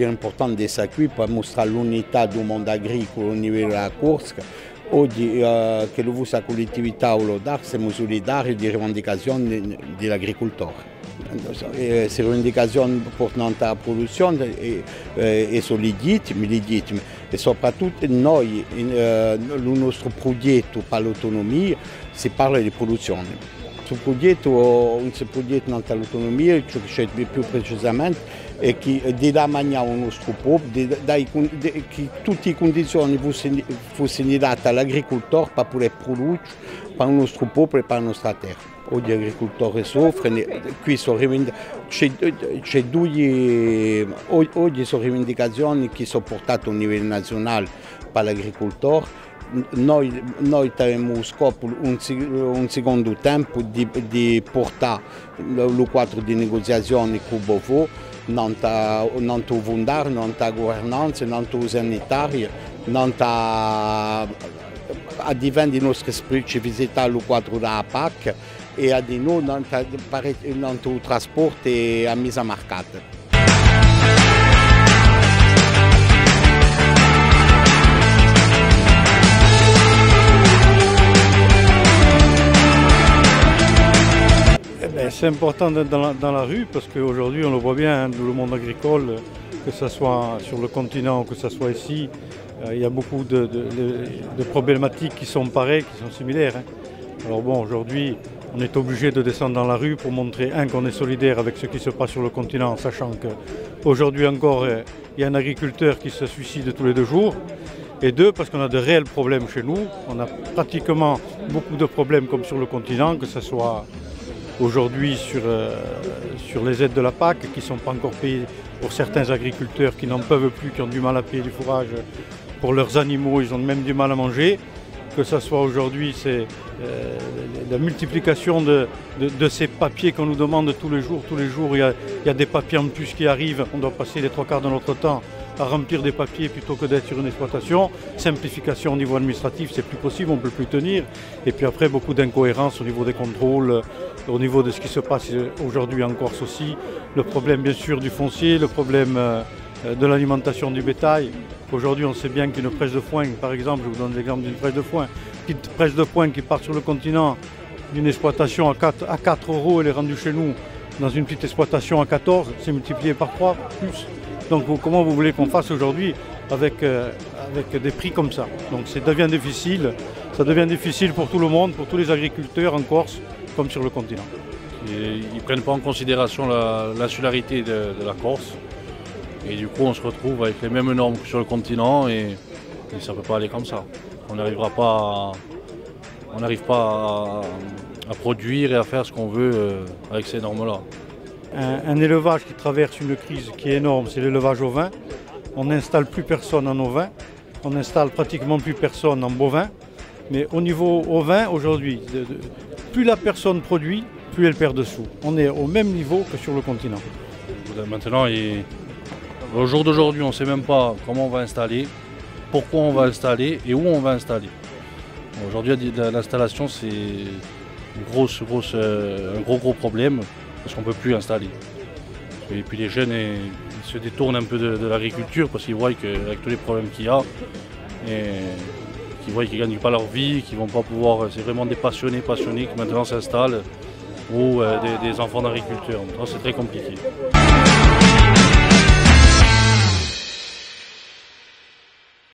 dire importante di qui per mostrare l'unità del mondo agricolo a livello della Corsica. Oggi che lo vuole la collettività o lo dà, siamo solidari di rivendicazioni dell'agricoltore. Queste rivendicazioni portano alla produzione e sono legittime e soprattutto noi, il nostro progetto per l'autonomia, si parla di produzione. Il progetto dell'autonomia, cioè più precisamente, è che dà mangiare al nostro popolo, che tutte le condizioni fossero date all'agricoltore per poter produrre per il nostro popolo e per la nostra terra. Oggi gli agricoltori soffrono, qui oggi sono rivendicazioni che sono portate a livello nazionale per l'agricoltore. Noi abbiamo scopo un secondo tempo di portare il quadro di negoziazione con Beauvau, non tanto fondare, non tanto governanza, non tanto sanitaria, non tanto a difendere le nostre specificità nel quadro della PAC e a di noi non tanto trasporto e a mise a mercato. C'est important d'être dans la rue parce qu'aujourd'hui on le voit bien dans le monde agricole, que ce soit sur le continent ou que ce soit ici, il y a beaucoup de problématiques qui sont pareilles, qui sont similaires. Alors bon, aujourd'hui on est obligé de descendre dans la rue pour montrer, qu'on est solidaire avec ce qui se passe sur le continent, sachant qu'aujourd'hui encore il y a un agriculteur qui se suicide tous les 2 jours. Et 2, parce qu'on a de réels problèmes chez nous, on a pratiquement beaucoup de problèmes comme sur le continent, que ce soit aujourd'hui sur les aides de la PAC qui ne sont pas encore payées pour certains agriculteurs qui n'en peuvent plus, qui ont du mal à payer du fourrage pour leurs animaux, ils ont même du mal à manger. Que ce soit aujourd'hui, c'est la multiplication de ces papiers qu'on nous demande tous les jours, il y a des papiers en plus qui arrivent, on doit passer les 3/4 de notre temps à remplir des papiers plutôt que d'être sur une exploitation. Simplification au niveau administratif, c'est plus possible, on ne peut plus tenir. Et puis après, beaucoup d'incohérences au niveau des contrôles, au niveau de ce qui se passe aujourd'hui en Corse aussi. Le problème bien sûr du foncier, le problème de l'alimentation du bétail. Aujourd'hui, on sait bien qu'une presse de foin, par exemple, je vous donne l'exemple d'une presse de foin, petite presse de foin qui part sur le continent d'une exploitation à 4 €, elle est rendue chez nous dans une petite exploitation à 14, c'est multiplié par 3 plus. Donc comment vous voulez qu'on fasse aujourd'hui avec des prix comme ça? Donc ça devient difficile pour tout le monde, pour tous les agriculteurs en Corse comme sur le continent. Ils ne prennent pas en considération l'insularité de la Corse et du coup on se retrouve avec les mêmes normes que sur le continent et ça ne peut pas aller comme ça. On n'arrive pas à produire et à faire ce qu'on veut avec ces normes-là. Un élevage qui traverse une crise qui est énorme, c'est l'élevage au vin. On n'installe plus personne en ovin, on n'installe pratiquement plus personne en bovin. Mais au niveau ovin, aujourd'hui, plus la personne produit, plus elle perd de sous. On est au même niveau que sur le continent. Maintenant, au jour d'aujourd'hui, on ne sait même pas comment on va installer, pourquoi on va installer et où on va installer. Aujourd'hui, l'installation, c'est un gros problème. Parce qu'on ne peut plus installer. Et puis les jeunes ils se détournent un peu de l'agriculture parce qu'ils voient qu'avec tous les problèmes qu'il y a, qu'ils voient qu'ils ne gagnent pas leur vie, qu'ils vont pas pouvoir. C'est vraiment des passionnés qui maintenant s'installent ou des enfants d'agriculteurs. C'est très compliqué.